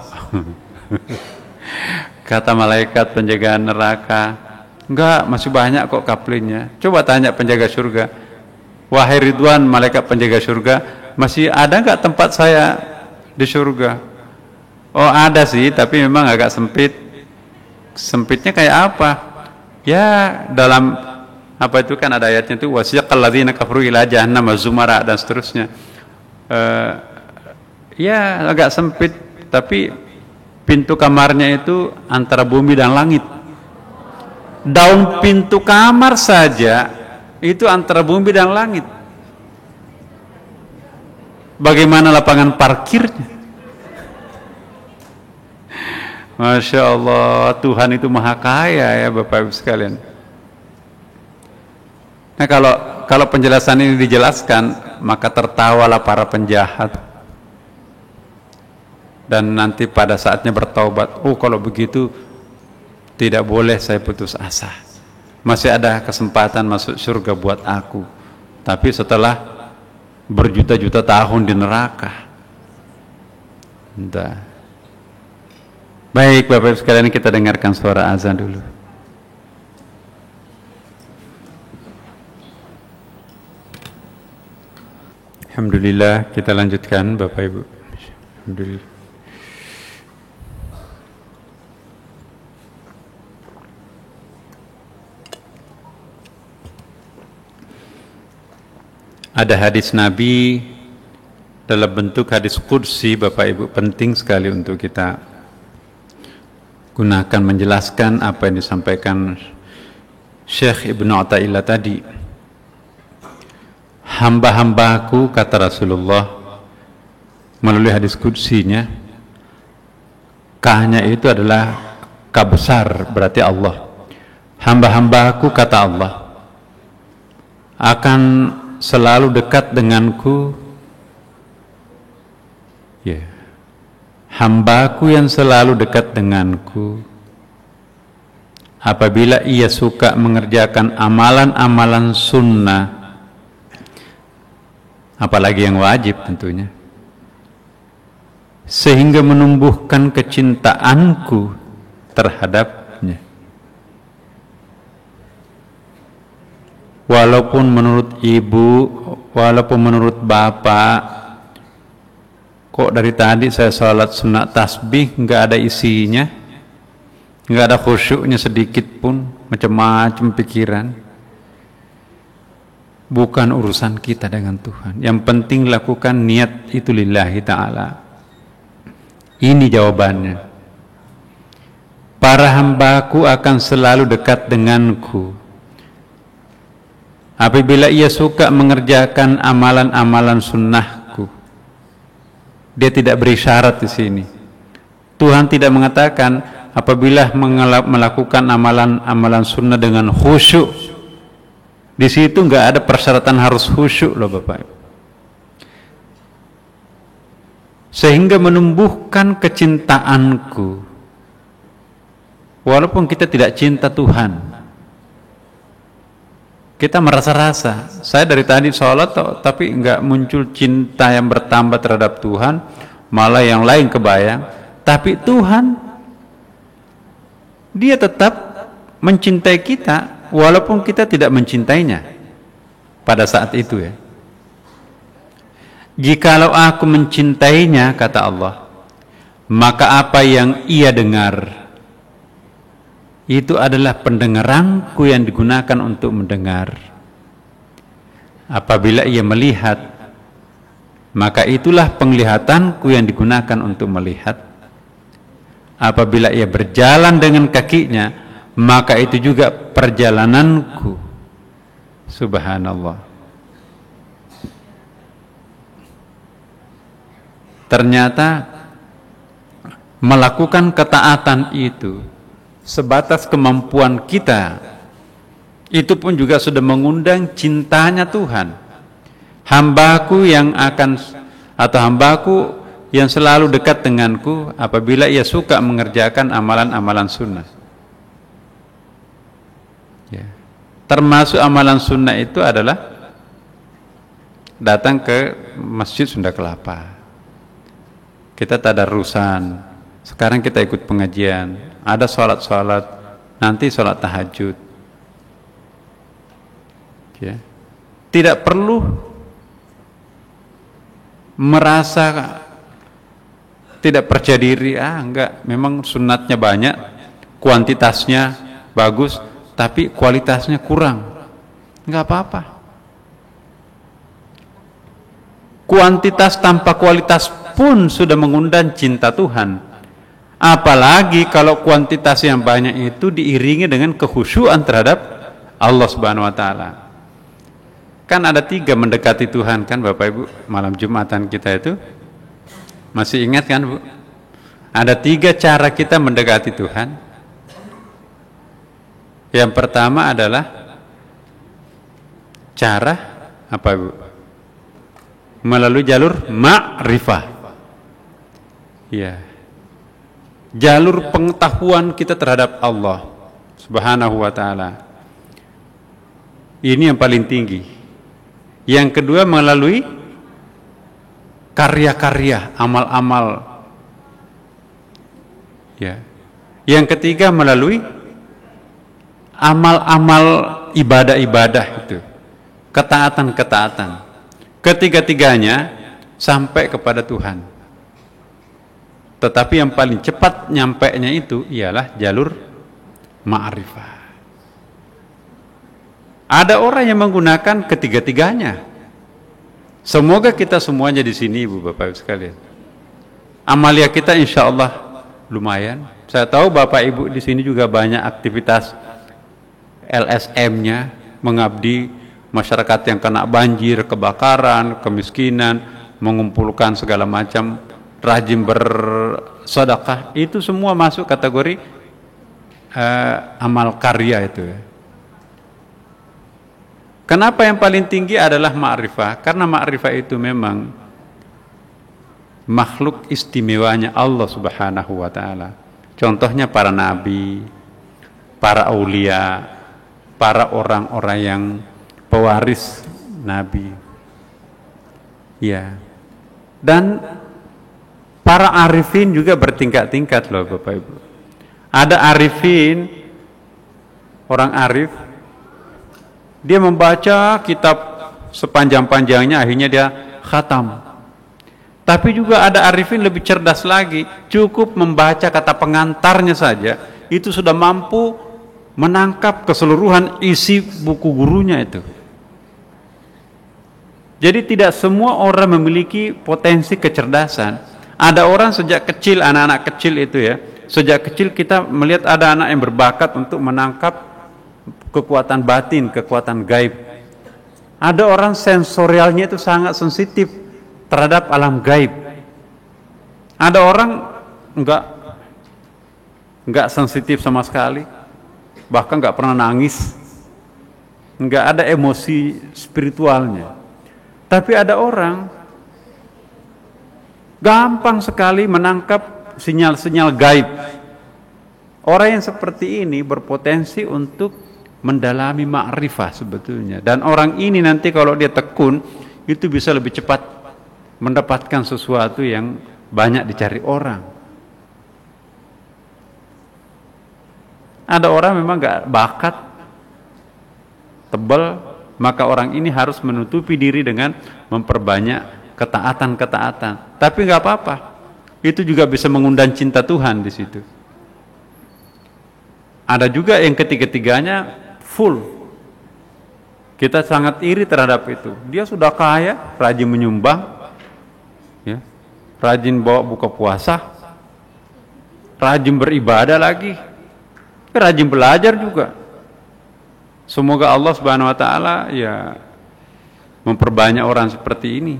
Kata malaikat penjagaan neraka, enggak, masih banyak kok kaplingnya. Coba tanya penjaga surga, wahai Ridwan, malaikat penjaga surga, masih ada enggak tempat saya di surga? Oh ada sih, tapi memang agak sempit. Sempitnya kayak apa? Ya dalam apa itu kan ada ayatnya itu, wasiqal ladzina kafaru ila jahannam zumara dan seterusnya. Ya agak sempit, tapi pintu kamarnya itu antara bumi dan langit. Daun pintu kamar saja itu antara bumi dan langit. Bagaimana lapangan parkirnya? Masya Allah, Tuhan itu maha kaya ya Bapak Ibu sekalian. Nah kalau penjelasan ini dijelaskan, maka tertawalah para penjahat. Dan nanti pada saatnya bertaubat, oh kalau begitu tidak boleh saya putus asa, masih ada kesempatan masuk surga buat aku. Tapi setelah berjuta-juta tahun di neraka. Entah. Baik Bapak Ibu sekalian, kita dengarkan suara azan dulu. Alhamdulillah, kita lanjutkan Bapak Ibu. Alhamdulillah. Ada hadis Nabi dalam bentuk hadis qudsi Bapak Ibu, penting sekali untuk kita gunakan menjelaskan apa yang disampaikan Syekh Ibnu Athaillah tadi. Hamba-hambaku, kata Rasulullah melalui hadis qudsinya, kahnya itu adalah ka besar, berarti Allah. Hamba-hambaku, kata Allah, akan selalu dekat denganku Ya. Hambaku yang selalu dekat denganku, apabila ia suka mengerjakan amalan-amalan sunnah, apalagi yang wajib tentunya, sehingga menumbuhkan kecintaanku terhadapnya. Walaupun menurut ibu, walaupun menurut bapak, kok dari tadi saya sholat sunat tasbih nggak ada isinya, nggak ada khusyuknya sedikit pun, macam-macam pikiran. Bukan urusan kita dengan Tuhan. Yang penting lakukan niat itu lillahi ta'ala. Ini jawabannya. Para hambaku akan selalu dekat denganku apabila ia suka mengerjakan amalan-amalan sunnahku. Dia tidak beri syarat di sini. Tuhan tidak mengatakan apabila melakukan amalan-amalan sunnah dengan khusyuk. Di situ nggak ada persyaratan harus khusyuk loh Bapak. Sehingga menumbuhkan kecintaanku. Walaupun kita tidak cinta Tuhan, kita merasa-rasa, saya dari tadi sholat tapi nggak muncul cinta yang bertambah terhadap Tuhan, malah yang lain kebayang. Tapi Tuhan, dia tetap mencintai kita walaupun kita tidak mencintainya pada saat itu ya. Jikalau aku mencintainya, kata Allah, maka apa yang ia dengar itu adalah pendengaranku yang digunakan untuk mendengar. Apabila ia melihat, maka itulah penglihatanku yang digunakan untuk melihat. Apabila ia berjalan dengan kakinya, maka itu juga perjalananku. Subhanallah. Ternyata melakukan ketaatan itu sebatas kemampuan kita, itu pun juga sudah mengundang cintanya Tuhan. Hambaku yang akan, atau hambaku yang selalu dekat denganku apabila ia suka mengerjakan amalan-amalan sunnah ya. Termasuk amalan sunnah itu adalah datang ke Masjid Sunda Kelapa, kita tadarusan, sekarang kita ikut pengajian, ada sholat-sholat, nanti sholat tahajud ya. Tidak perlu merasa tidak percaya diri, enggak, memang sunatnya banyak, kuantitasnya bagus, tapi kualitasnya kurang, enggak apa-apa. Kuantitas tanpa kualitas pun sudah mengundang cinta Tuhan. Apalagi kalau kuantitas yang banyak itu diiringi dengan kekhusyuan terhadap Allah Subhanahu wa taala. Kan ada 3 mendekati Tuhan kan Bapak Ibu, malam Jumatan kita itu. Masih ingat kan Bu? Ada 3 cara kita mendekati Tuhan. Yang pertama adalah cara apa Bu? Melalui jalur ma'rifah. Ya. Jalur pengetahuan kita terhadap Allah Subhanahu wa taala. Ini yang paling tinggi. Yang kedua melalui karya-karya, amal-amal. Ya. Yang ketiga melalui amal-amal ibadah-ibadah itu. Ketaatan-ketaatan. Ketiga-tiganya sampai kepada Tuhan. Tetapi yang paling cepat nyampainya itu ialah jalur ma'rifah. Ada orang yang menggunakan ketiga-tiganya. Semoga kita semuanya di sini, Ibu Bapak Ibu sekalian, amalia kita insya Allah lumayan. Saya tahu Bapak Ibu di sini juga banyak aktivitas LSM-nya, mengabdi masyarakat yang kena banjir, kebakaran, kemiskinan, mengumpulkan segala macam, rajin bersedekah, itu semua masuk kategori amal karya itu. Kenapa yang paling tinggi adalah ma'rifah? Karena ma'rifah itu memang makhluk istimewanya Allah Subhanahu wa taala. Contohnya para nabi, para aulia, para orang-orang yang pewaris nabi. Ya. Dan para arifin juga bertingkat-tingkat loh Bapak Ibu. Ada arifin, orang arif, dia membaca kitab sepanjang-panjangnya, akhirnya dia khatam. Tapi juga ada arifin lebih cerdas lagi, cukup membaca kata pengantarnya saja, itu sudah mampu menangkap keseluruhan isi buku gurunya itu. Jadi tidak semua orang memiliki potensi kecerdasan. Ada orang sejak kecil, anak-anak kecil itu ya, sejak kecil kita melihat ada anak yang berbakat untuk menangkap kekuatan batin, kekuatan gaib. Ada orang sensorialnya itu sangat sensitif terhadap alam gaib. Ada orang enggak sensitif sama sekali, bahkan enggak pernah nangis, enggak ada emosi spiritualnya. Tapi ada orang gampang sekali menangkap sinyal-sinyal gaib. Orang yang seperti ini berpotensi untuk mendalami ma'rifah sebetulnya. Dan orang ini nanti kalau dia tekun, itu bisa lebih cepat mendapatkan sesuatu yang banyak dicari orang. Ada orang memang gak bakat, tebal, maka orang ini harus menutupi diri dengan memperbanyak ketaatan-ketaatan. Tapi gak apa-apa, itu juga bisa mengundang cinta Tuhan di situ. Ada juga yang ketiga-tiganya full. Kita sangat iri terhadap itu. Dia sudah kaya, rajin menyumbang, ya, rajin bawa buka puasa, rajin beribadah lagi, rajin belajar juga. Semoga Allah Subhanahu wa taala ya memperbanyak orang seperti ini.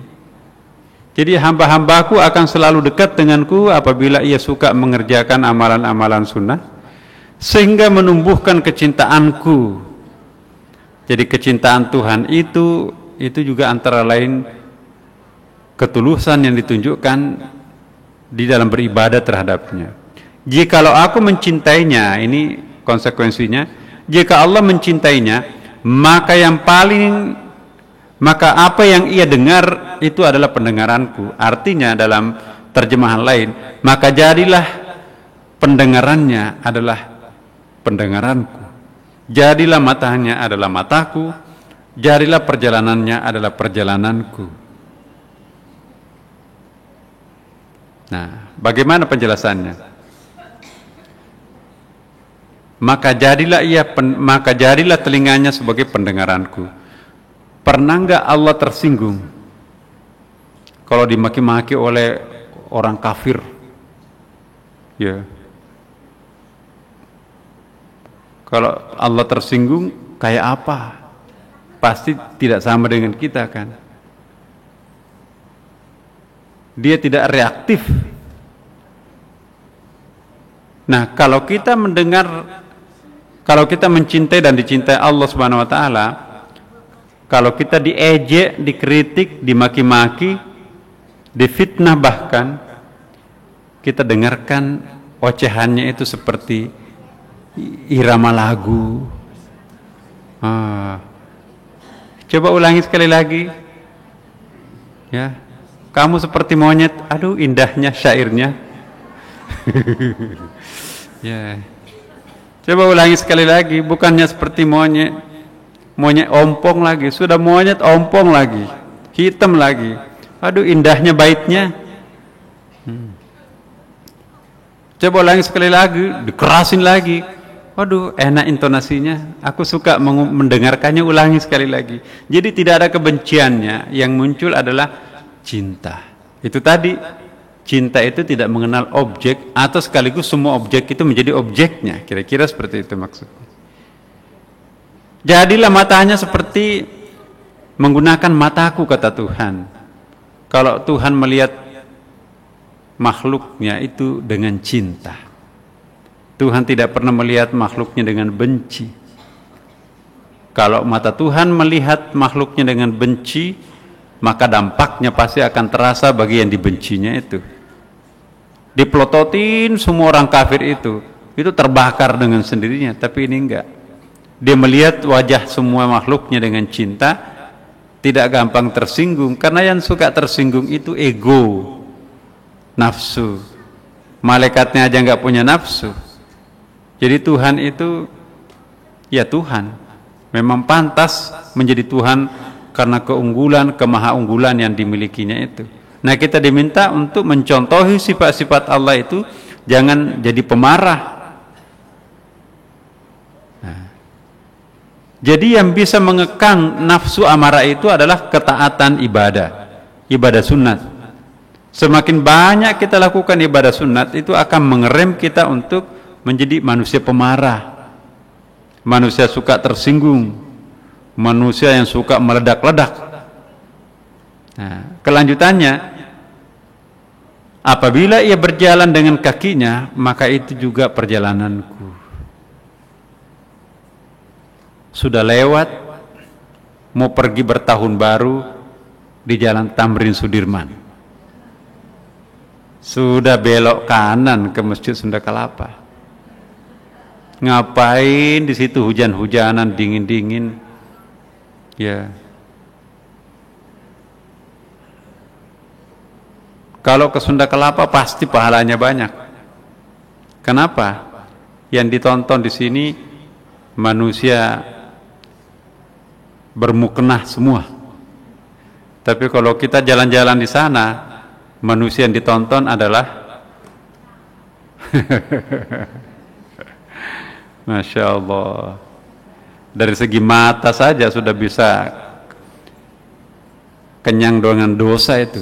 Jadi hamba-hambaku akan selalu dekat denganku apabila ia suka mengerjakan amalan-amalan sunnah, sehingga menumbuhkan kecintaanku. Jadi kecintaan Tuhan itu juga antara lain ketulusan yang ditunjukkan di dalam beribadah terhadapnya. Jikalau aku mencintainya, ini konsekuensinya, jika Allah mencintainya, maka apa yang ia dengar itu adalah pendengaranku. Artinya dalam terjemahan lain, maka jadilah pendengarannya adalah pendengaranku, jadilah matanya adalah mataku, jadilah perjalanannya adalah perjalananku. Nah, bagaimana penjelasannya? Maka jadilah telinganya sebagai pendengaranku. Pernah enggak Allah tersinggung kalau dimaki-maki oleh orang kafir? Ya. Kalau Allah tersinggung kayak apa? Pasti tidak sama dengan kita kan? Dia tidak reaktif. Nah, kalau kita mencintai dan dicintai Allah Subhanahu wa taala, kalau kita diejek, dikritik, dimaki-maki, difitnah bahkan, kita dengarkan ocehannya itu seperti irama lagu. Coba ulangi sekali lagi. Ya. Kamu seperti monyet. Aduh, indahnya syairnya. Ya. Coba ulangi sekali lagi, bukannya seperti monyet. Monyet ompong lagi, sudah monyet ompong lagi, hitam lagi. Aduh, indahnya baitnya. Coba ulangi sekali lagi, dikerasin lagi. Waduh, enak intonasinya. Aku suka mendengarkannya, ulangi sekali lagi. Jadi tidak ada kebenciannya, yang muncul adalah cinta. Itu tadi. Cinta itu tidak mengenal objek, atau sekaligus semua objek itu menjadi objeknya. Kira-kira seperti itu maksudnya. Jadilah matanya seperti menggunakan mataku, kata Tuhan. Kalau Tuhan melihat makhluknya itu dengan cinta, Tuhan tidak pernah melihat makhluknya dengan benci. Kalau mata Tuhan melihat makhluknya dengan benci, maka dampaknya pasti akan terasa bagi yang dibencinya itu. Dipelototin semua orang kafir itu terbakar dengan sendirinya, tapi ini enggak. Dia melihat wajah semua makhluknya dengan cinta, tidak gampang tersinggung, karena yang suka tersinggung itu ego, nafsu. Malaikatnya aja enggak punya nafsu. Jadi Tuhan itu ya Tuhan, memang pantas menjadi Tuhan karena keunggulan, kemahaunggulan yang dimilikinya itu. Nah, kita diminta untuk mencontohi sifat-sifat Allah itu, jangan jadi pemarah. Nah, jadi yang bisa mengekang nafsu amarah itu adalah ketaatan ibadah sunat. Semakin banyak kita lakukan ibadah sunat, itu akan mengerem kita untuk menjadi manusia pemarah, manusia suka tersinggung, manusia yang suka meledak-ledak. Nah, kelanjutannya, apabila ia berjalan dengan kakinya, maka itu juga perjalananku. Sudah lewat, mau pergi bertahun baru di Jalan Tamrin Sudirman, sudah belok kanan ke Masjid Sunda Kelapa. Ngapain di situ hujan-hujanan, dingin-dingin? Ya. Kalau ke Sunda Kelapa pasti pahalanya banyak. Kenapa? Yang ditonton di sini manusia bermuknah semua. Tapi kalau kita jalan-jalan di sana, manusia yang ditonton adalah Masya Allah, dari segi mata saja sudah bisa kenyang dengan dosa itu.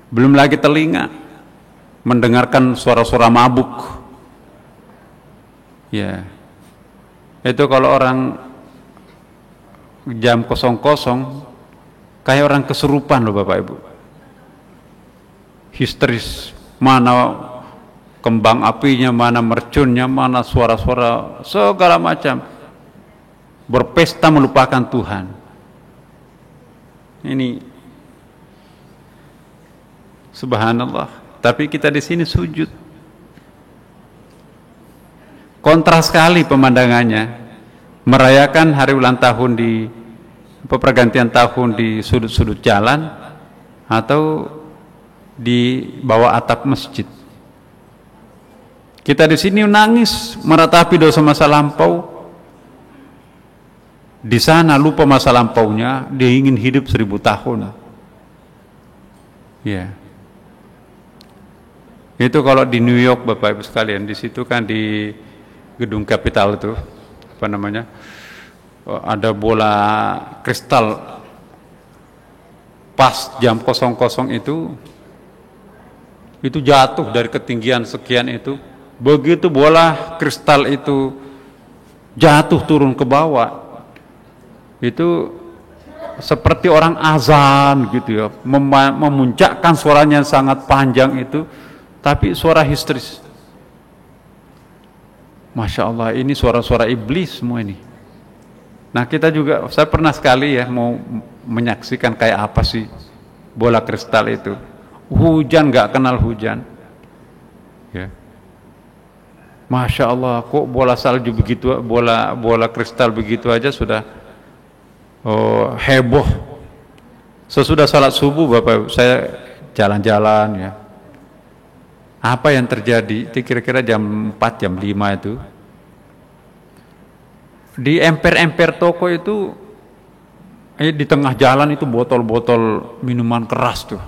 Belum lagi telinga mendengarkan suara-suara mabuk. Ya, itu kalau orang jam 00 kayak orang kesurupan loh Bapak Ibu, histeris, mana kembang apinya, mana mercunnya, mana suara-suara segala macam, berpesta melupakan Tuhan. Ini subhanallah. Tapi kita di sini sujud. Kontras sekali pemandangannya, merayakan hari ulang tahun di pergantian tahun di sudut-sudut jalan atau di bawah atap masjid. Kita di sini nangis meratapi dosa masa lampau. Di sana lupa masa lampaunya, dia ingin hidup 1000 tahun. Ya. Itu kalau di New York Bapak Ibu sekalian, di situ kan di gedung Capitol itu apa namanya? Ada bola kristal pas jam 00 itu jatuh dari ketinggian sekian itu. Begitu bola kristal itu jatuh turun ke bawah, itu seperti orang azan gitu ya, memuncakkan suaranya sangat panjang itu, tapi suara histeris. Masya Allah, ini suara-suara iblis semua ini. Nah kita juga, saya pernah sekali ya mau menyaksikan kayak apa sih bola kristal itu. Hujan nggak kenal hujan, ya. Masya Allah, kok bola salju begitu, bola kristal begitu aja sudah heboh. Sesudah salat subuh Bapak, saya jalan-jalan ya. Apa yang terjadi? Kira-kira jam 4, jam 5 itu. Di emper-emper toko itu, di tengah jalan itu botol-botol minuman keras tuh.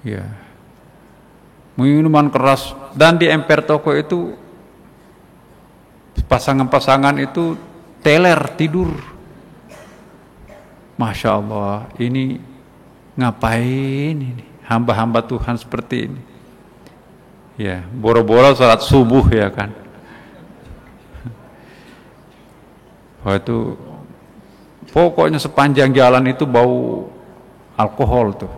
Ya. Minuman keras, dan di emper toko itu pasangan-pasangan itu teler tidur. Masya Allah, ini ngapain ini hamba-hamba Tuhan seperti ini? Ya, boro-boro salat subuh ya kan. Oh, itu pokoknya sepanjang jalan itu bau alkohol tuh,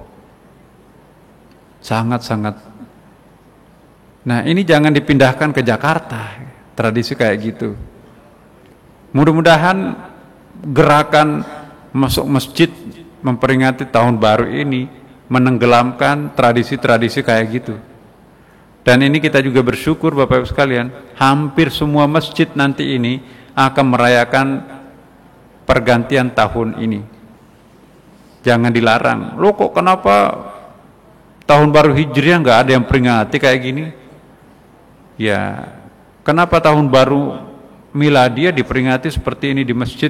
sangat-sangat. Nah ini jangan dipindahkan ke Jakarta, tradisi kayak gitu. Mudah-mudahan gerakan masuk masjid memperingati tahun baru ini menenggelamkan tradisi-tradisi kayak gitu. Dan ini kita juga bersyukur Bapak Ibu sekalian, hampir semua masjid nanti ini akan merayakan pergantian tahun ini. Jangan dilarang. Loh kok kenapa tahun baru Hijriah nggak ada yang peringati kayak gini? Ya, kenapa tahun baru Miladiah diperingati seperti ini di masjid?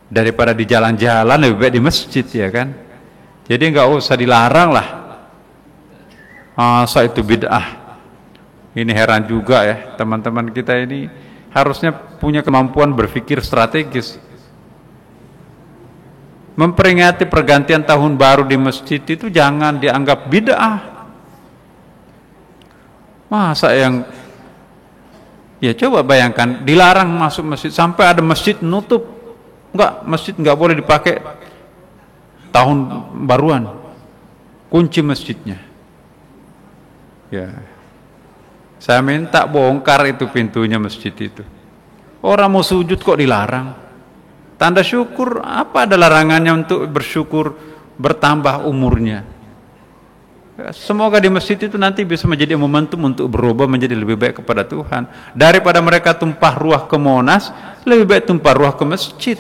Daripada di jalan-jalan lebih baik di masjid, ya kan? Jadi nggak usah dilarang lah. Masa itu bid'ah. Ini heran juga ya, teman-teman kita ini harusnya punya kemampuan berpikir strategis. Memperingati pergantian tahun baru di masjid itu jangan dianggap bid'ah. Masa yang, ya coba bayangkan, dilarang masuk masjid sampai ada masjid nutup. Enggak, masjid enggak boleh dipakai tahun baruan. Kunci masjidnya. Ya. Saya minta bongkar itu pintunya masjid itu. Orang mau sujud kok dilarang. Tanda syukur, apa ada larangannya untuk bersyukur bertambah umurnya? Semoga di masjid itu nanti bisa menjadi momentum untuk berubah menjadi lebih baik kepada Tuhan. Daripada mereka tumpah ruah ke Monas, lebih baik tumpah ruah ke masjid.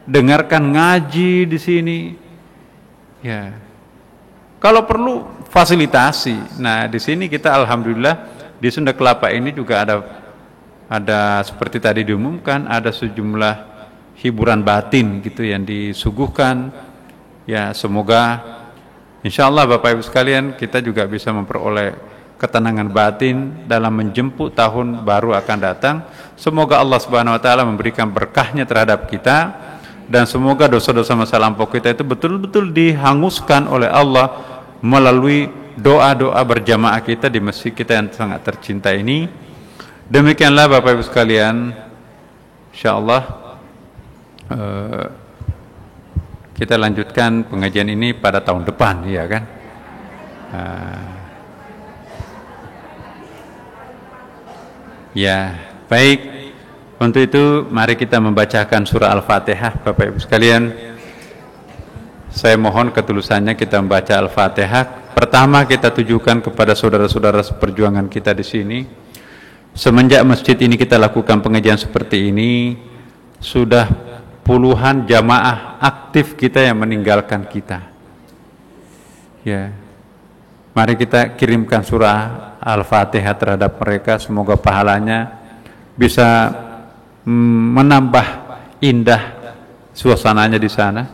Dengarkan ngaji di sini. Ya. Kalau perlu fasilitasi. Nah, di sini kita alhamdulillah di Sunda Kelapa ini juga ada seperti tadi diumumkan, ada sejumlah hiburan batin gitu yang disuguhkan. Ya, semoga insyaallah Bapak Ibu sekalian kita juga bisa memperoleh ketenangan batin dalam menjemput tahun baru akan datang. Semoga Allah Subhanahu wa taala memberikan berkahnya terhadap kita, dan semoga dosa-dosa masa lampau kita itu betul-betul dihanguskan oleh Allah melalui doa-doa berjamaah kita di masjid kita yang sangat tercinta ini. Demikianlah Bapak Ibu sekalian, insyaallah kita lanjutkan pengajian ini pada tahun depan, ya kan? Ya, baik. Untuk itu mari kita membacakan surah Al-Fatihah Bapak Ibu sekalian. Saya mohon ketulusannya kita membaca Al-Fatihah. Pertama kita tujukan kepada saudara-saudara seperjuangan kita di sini. Semenjak masjid ini kita lakukan pengajian seperti ini, sudah puluhan jamaah aktif kita yang meninggalkan kita. Ya. Mari kita kirimkan surah Al-Fatihah terhadap mereka, semoga pahalanya bisa menambah indah suasananya di sana.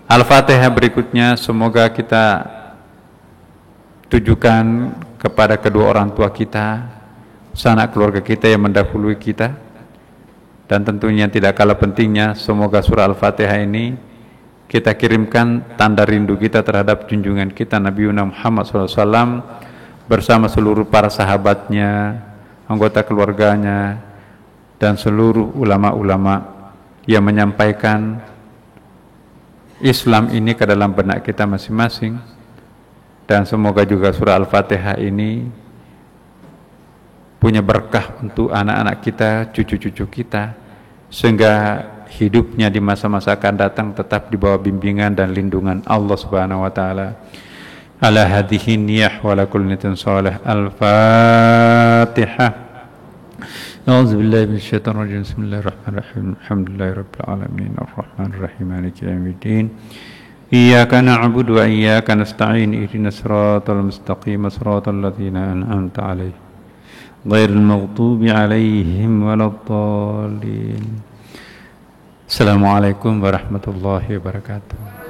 Al-Fatihah berikutnya semoga kita tujukan kepada kedua orang tua kita, sanak keluarga kita yang mendahului kita, dan tentunya tidak kalah pentingnya semoga surah Al-Fatihah ini kita kirimkan tanda rindu kita terhadap junjungan kita Nabi Muhammad SAW bersama seluruh para sahabatnya, anggota keluarganya, dan seluruh ulama-ulama yang menyampaikan Islam ini ke dalam benak kita masing-masing. Dan semoga juga surah Al-Fatihah ini punya berkah untuk anak-anak kita, cucu-cucu kita, sehingga hidupnya di masa-masa akan datang tetap di bawah bimbingan dan lindungan Allah Subhanahu wa taala. Ala hadhihi niyyah wa la kulli niyatin salih. Al-Fatihah. أعوذ بالله من الشيطان الرجيم بسم الله الرحمن الرحيم الحمد لله رب العالمين الرحمن الرحيم مالك يوم الدين إياك نعبد وإياك نستعين اهدنا الصراط المستقيم صراط الذين أنعمت عليهم غير المغضوب عليهم ولا الضالين. السلام عليكم ورحمة الله وبركاته.